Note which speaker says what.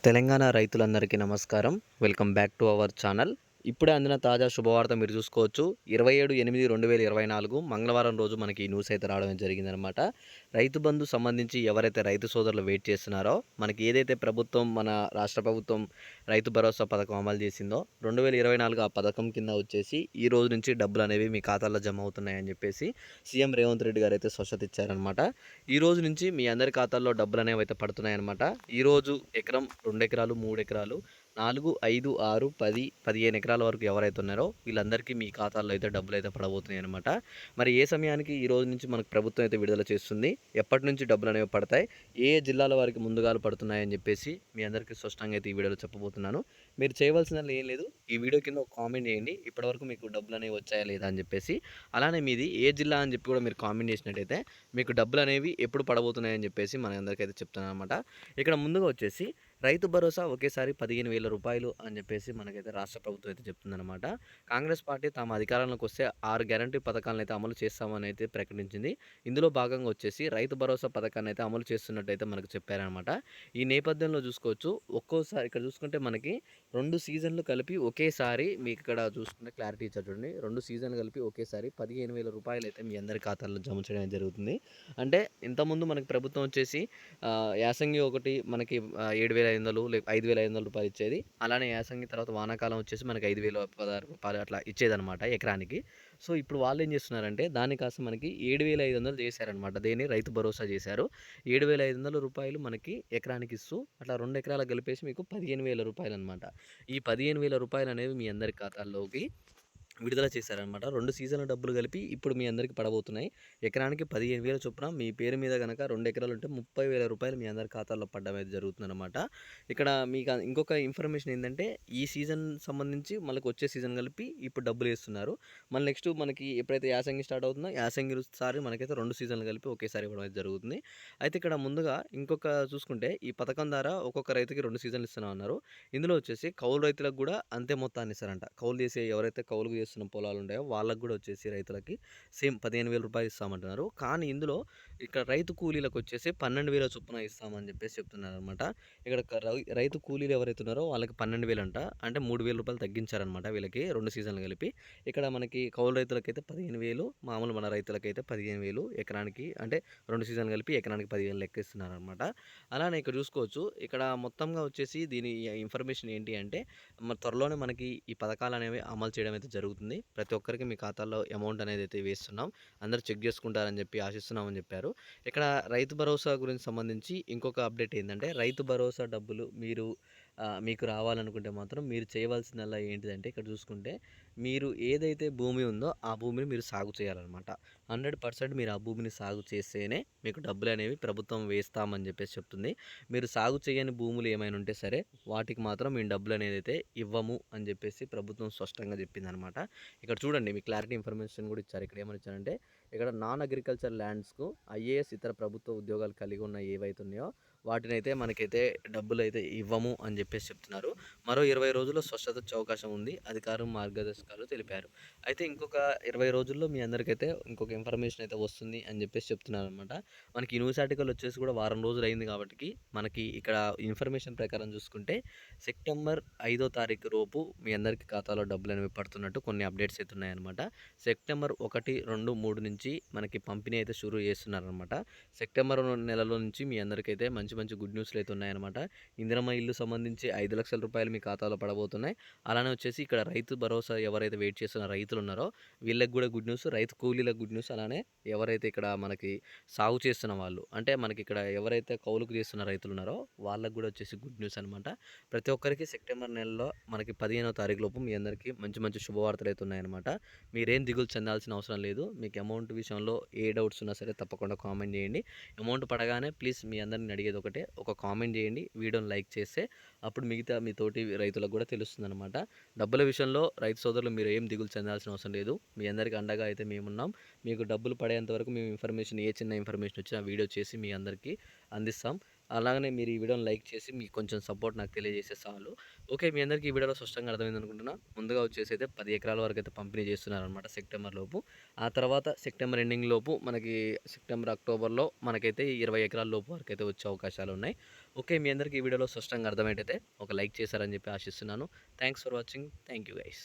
Speaker 1: తెలంగాణ రైతులందరికీ నమస్కారం. Welcome back to our channel. ఇప్పుడే అందిన తాజా శుభవార్త మీరు చూసుకోవచ్చు. 27/8/2024 మంగళవారం రోజు మనకి ఈ న్యూస్ అయితే రావడం జరిగిందనమాట. రైతు బంధు సంబంధించి ఎవరైతే రైతు సోదరులు వెయిట్ చేస్తున్నారో, మనకి ఏదైతే ప్రభుత్వం మన రాష్ట్ర ప్రభుత్వం రైతు భరోసా పథకం అమలు చేసిందో 2024 ఆ పథకం కింద వచ్చేసి ఈ రోజు నుంచి డబ్బులు అనేవి మీ ఖాతాల్లో జమ అవుతున్నాయని చెప్పేసి సీఎం రేవంత్ రెడ్డి గారు అయితే స్పష్టత ఇచ్చారనమాట. ఈ రోజు నుంచి మీ అందరి ఖాతాల్లో డబ్బులు అనేవి అయితే పడుతున్నాయన్నమాట. ఈరోజు ఎకరం, 2 ఎకరాలు, 3 ఎకరాలు, 4, 5, 6, 10, 15 ఎకరాల వరకు ఎవరైతే ఉన్నారో వీళ్ళందరికీ మీ ఖాతాల్లో అయితే డబ్బులు అయితే పడబోతున్నాయి అనమాట. మరి ఏ సమయానికి ఈ రోజు నుంచి మనకు ప్రభుత్వం అయితే విడుదల చేస్తుంది, ఎప్పటి నుంచి డబ్బులు అనేవి పడతాయి, ఏ జిల్లాల వారికి ముందుగాలు పడుతున్నాయని చెప్పేసి మీ అందరికీ స్పష్టంగా అయితే ఈ వీడియోలో చెప్పబోతున్నాను. మీరు చేయవలసిందని ఏం లేదు, ఈ వీడియో కింద ఒక కామెంట్ చేయండి, ఇప్పటివరకు మీకు డబ్బులు అనేవి వచ్చాయా లేదా అని చెప్పేసి. అలానే మీది ఏ జిల్లా అని చెప్పి కూడా మీరు కామెంట్ చేసినట్టయితే మీకు డబ్బులు అనేవి ఎప్పుడు పడబోతున్నాయని చెప్పేసి మన అందరికైతే చెప్తున్నాను అనమాట. ఇక్కడ ముందుగా వచ్చేసి రైతు భరోసా ఒకేసారి 15,000 రూపాయలు అని చెప్పేసి మనకైతే రాష్ట్ర ప్రభుత్వం అయితే చెప్తుందన్నమాట. కాంగ్రెస్ పార్టీ తమ అధికారంలోకి వస్తే 6 గ్యారంటీ పథకాలను అయితే అమలు చేస్తామని అయితే ప్రకటించింది. ఇందులో భాగంగా వచ్చేసి రైతు భరోసా పథకాన్ని అయితే అమలు చేస్తున్నట్టయితే మనకు చెప్పారనమాట. ఈ నేపథ్యంలో చూసుకోవచ్చు, ఒక్కోసారి ఇక్కడ చూసుకుంటే మనకి 2 సీజన్లు కలిపి ఒకేసారి మీకు ఇక్కడ చూసుకుంటే క్లారిటీ ఇచ్చారు చూడండి. 2 సీజన్లు కలిపి ఒకేసారి 15,000 రూపాయలు అయితే మీ అందరి ఖాతాల్లో జమ చేయడం జరుగుతుంది. అంటే ఇంతకుముందు మనకి ప్రభుత్వం వచ్చేసి యాసంగి ఒకటి మనకి 7,500 లేక 5,500 రూపాయలు ఇచ్చేది. అలానే యాసంగి తర్వాత వానాకాలం వచ్చేసి మనకి 5,016 రూపాయలు అట్లా ఇచ్చేదనమాట ఎకరానికి. సో ఇప్పుడు వాళ్ళు ఏం చేస్తున్నారంటే దాన్ని కాస్త మనకి 7,500 చేశారనమాట. దేన్ని రైతు భరోసా చేశారు. 7,500 రూపాయలు మనకి ఎకరానికి ఇస్తూ అట్లా 2 ఎకరాలకు కలిపేసి మీకు 15,000 రూపాయలు అనమాట. ఈ 15,000 రూపాయలు అనేవి మీ అందరి ఖాతాల్లోకి విడుదల చేశారనమాట. 2 సీజన్ల డబ్బులు కలిపి ఇప్పుడు మీ అందరికి పడబోతున్నాయి. ఎకరానికి 15,000 చొప్పున మీ పేరు మీద గనక 2 ఎకరాలు ఉంటే 30,000 రూపాయలు మీ అందరి ఖాతాల్లో పడడం అయితే జరుగుతుందన్నమాట. ఇక్కడ మీకు ఇంకొక ఇన్ఫర్మేషన్ ఏంటంటే ఈ సీజన్ సంబంధించి మళ్ళీ వచ్చే సీజన్ కలిపి ఇప్పుడు డబ్బులు వేస్తున్నారు. మళ్ళీ నెక్స్ట్ మనకి ఎప్పుడైతే యాసంగి స్టార్ట్ అవుతుందో యాసంగి సారి మనకైతే 2 సీజన్లు కలిపి ఒకేసారి ఇవ్వడం అయితే జరుగుతుంది. అయితే ఇక్కడ ముందుగా ఇంకొక చూసుకుంటే ఈ పథకం ద్వారా ఒక్కొక్క రైతుకి 2 సీజన్లు ఇస్తున్నామన్నారు. ఇందులో వచ్చేసి కౌలు రైతులకు కూడా అంతే మొత్తాన్ని ఇస్తారంట. కౌలు చేసే ఎవరైతే కౌలుకు చేస్తున్న పొలాలు ఉంటాయో వాళ్ళకు కూడా వచ్చేసి రైతులకి సేమ్ 15,000 రూపాయలు ఇస్తామంటున్నారు. కానీ ఇందులో ఇక్కడ రైతు కూలీలకు వచ్చేసి 12,000 చొప్పున ఇస్తామని చెప్పేసి చెప్తున్నారు అనమాట. ఇక్కడ రైతు కూలీలు ఎవరైతే ఉన్నారో వాళ్ళకి 12,000 అంట. అంటే 3,000 రూపాయలు తగ్గించారనమాట వీళ్ళకి 2 సీజన్లు కలిపి. ఇక్కడ మనకి కౌలు రైతులకైతే 15,000, మామూలు మన రైతులకైతే 15,000 ఎకరానికి, అంటే 2 సీజన్లు కలిపి ఎకరానికి 10,000 లెక్క ఇస్తున్నారనమాట. అలానే ఇక్కడ చూసుకోవచ్చు, ఇక్కడ మొత్తంగా వచ్చేసి దీని ఇన్ఫర్మేషన్ ఏంటి అంటే త్వరలోనే మనకి ఈ పథకాలు అనేవి అమలు చేయడం అయితే జరుగుతుంది. ప్రతి ఒక్కరికి మీ ఖాతాల్లో అమౌంట్ అనేది అయితే వేస్తున్నాం. అందరూ చెక్ చేసుకుంటారని చెప్పి ఆశిస్తున్నామని చెప్పారు. ఇక్కడ రైతు భరోసా గురించి సంబంధించి ఇంకొక అప్డేట్ ఏంటంటే రైతు భరోసా డబ్బులు మీకు రావాలనుకుంటే మాత్రం మీరు చేయవలసిందల్లా ఏంటిదంటే ఇక్కడ చూసుకుంటే మీరు ఏదైతే భూమి ఉందో ఆ భూమిని మీరు సాగు చేయాలన్నమాట. 100% మీరు ఆ భూమిని సాగు చేస్తేనే మీకు డబ్బులు అనేవి ప్రభుత్వం వేస్తామని చెప్పేసి చెప్తుంది. మీరు సాగు చేయని భూములు ఏమైనా ఉంటే సరే వాటికి మాత్రం మేము డబ్బులు అనేది అయితే ఇవ్వము అని చెప్పేసి ప్రభుత్వం స్పష్టంగా చెప్పిందనమాట. ఇక్కడ చూడండి మీకు క్లారిటీ ఇన్ఫర్మేషన్ కూడా ఇచ్చారు. ఇక్కడ ఏమని ఇచ్చారంటే ఇక్కడ నాన్ అగ్రికల్చర్ ల్యాండ్స్కు ఐఏఎస్ ఇతర ప్రభుత్వ ఉద్యోగాలు కలిగి ఉన్న ఏవైతే ఉన్నాయో వాటినైతే మనకైతే డబ్బులు అయితే ఇవ్వము అని చెప్పేసి చెప్తున్నారు. మరో 20 రోజుల్లో స్పష్టత వచ్చే అవకాశం ఉంది, అధికారులు మార్గదర్శకాలు తెలిపారు. అయితే ఇంకొక 20 రోజుల్లో మీ అందరికైతే ఇంకొక ఇన్ఫర్మేషన్ అయితే వస్తుంది అని చెప్పేసి చెప్తున్నారు అనమాట. మనకి న్యూస్ ఆర్టికల్ వచ్చేసి కూడా వారం రోజులు అయింది కాబట్టి మనకి ఇక్కడ ఇన్ఫర్మేషన్ ప్రకారం చూసుకుంటే సెప్టెంబర్ 5వ తారీఖు లోపు మీ అందరికీ ఖాతాలో డబ్బులు అనేవి పడుతున్నట్టు కొన్ని అప్డేట్స్ అయితే ఉన్నాయన్నమాట. సెప్టెంబర్ 1, 2, 3 నుంచి మనకి పంపిణీ అయితే షురూ చేస్తున్నారనమాట. సెప్టెంబర్ నెలలో నుంచి మీ అందరికైతే మంచి మంచి గుడ్ న్యూస్లు అయితే ఉన్నాయన్నమాట. ఇందిరమ్మ ఇల్లు సంబంధించి 5 లక్షల రూపాయలు మీ ఖాతాలో పడబోతున్నాయి. అలానే వచ్చేసి ఇక్కడ రైతు భరోసా ఎవరైతే వెయిట్ చేస్తున్న రైతులు ఉన్నారో వీళ్ళకి కూడా గుడ్ న్యూస్, రైతు కూలీలకు గుడ్ న్యూస్. అలానే ఎవరైతే ఇక్కడ మనకి సాగు చేస్తున్న వాళ్ళు, అంటే మనకి ఇక్కడ ఎవరైతే కౌలుకు చేస్తున్న రైతులు ఉన్నారో వాళ్ళకు కూడా వచ్చేసి గుడ్ న్యూస్ అనమాట. ప్రతి ఒక్కరికి సెప్టెంబర్ నెలలో మనకి 15వ తారీఖు లోపు మీ అందరికీ మంచి మంచి శుభవార్తలు అయితే ఉన్నాయన్నమాట. మీరేం దిగులు చెందాల్సిన అవసరం లేదు. మీకు అమౌంట్ విషయంలో ఏ డౌట్స్ ఉన్నా సరే తప్పకుండా కామెంట్ చేయండి. అమౌంట్ పడగానే ప్లీజ్ మీ అందరిని అడిగేది ఒకటే, ఒక కామెంట్ చేయండి, వీడియోని లైక్ చేస్తే అప్పుడు మిగతా మీ తోటి రైతులకు కూడా తెలుస్తుందన్నమాట. డబ్బుల విషయంలో రైతు సోదరులు మీరు ఏం దిగులు చెందాల్సిన అవసరం లేదు. మీ అందరికీ అండగా అయితే మేమున్నాం. మీకు డబ్బులు పడేంత వరకు మేము ఇన్ఫర్మేషన్, ఏ చిన్న ఇన్ఫర్మేషన్ వచ్చినా వీడియో చేసి మీ అందరికీ అందిస్తాం. అలాగనే మీరు ఈ వీడియోని లైక్ చేసి మీకు కొంచెం సపోర్ట్ నాకు తెలియజేస్తే చాలు. ఓకే, మీ అందరికీ ఈ వీడియోలో స్పష్టంగా అర్థమైంది అనుకుంటున్నా. ముందుగా వచ్చేసి అయితే 10 ఎకరాల వరకు అయితే పంపిణీ చేస్తున్నారనమాట సెప్టెంబర్ లోపు. ఆ తర్వాత సెప్టెంబర్ ఎండింగ్ లోపు మనకి సెప్టెంబర్, అక్టోబర్లో మనకైతే 20 ఎకరాల లోపు వరకు అయితే వచ్చే అవకాశాలు ఉన్నాయి. ఓకే. మీ అందరికీ ఈ వీడియోలో స్పష్టంగా అర్థమైనట్టయితే ఒక లైక్ చేశారని చెప్పి ఆశిస్తున్నాను. Thanks for watching. Thank you guys.